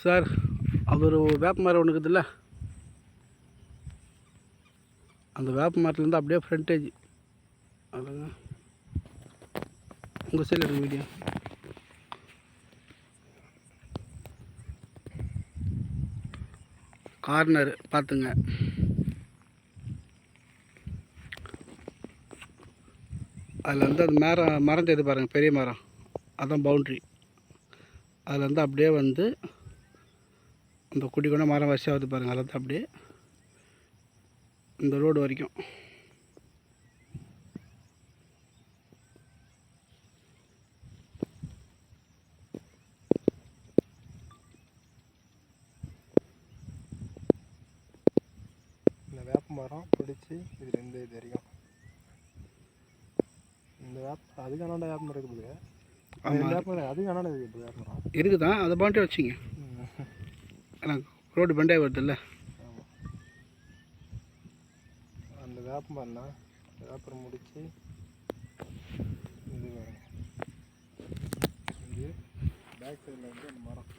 Sir அது ஒரு வேப்ப மரம் ஒன்று இருக்குதுல்ல, அந்த வேப்ப மரத்துலேருந்து அப்படியே ஃப்ரண்டேஜ் அதுங்க உங்கள் சைடில் எடுங்க வீடியோ. கார்னர் பார்த்துங்க. அதில் வந்து அது மரம் தெரியுது பாருங்கள், பெரிய மரம், அதுதான் பவுண்ட்ரி. அதில் வந்து அப்படியே வந்து இந்த குட்டி கொண்ட மரம் வரிசையாக வருது பாருங்கள், அதில் வந்து அப்படியே இந்த ரோடு வரைக்கும். இந்த வேப்ப மரம் பிடிச்சி இதுலேருந்து இது வரைக்கும் இந்த அதுக்கு அண்ணாண்ட வேப்ப மரம் இருக்குது. அதுக்கு அண்ணாண்ட இருக்குது வேப்ப மரம் இருக்குதான், அதை பாண்டே வச்சிங்க. ஆனால் ரோடு பெண்டாகி வருதுல்ல. ஆமாம், அந்த வேப்ப மரம்னா வேப்பரம் முடிச்சு இது பாருங்க, இது பேக் சைடில் வந்து அந்த மரம்.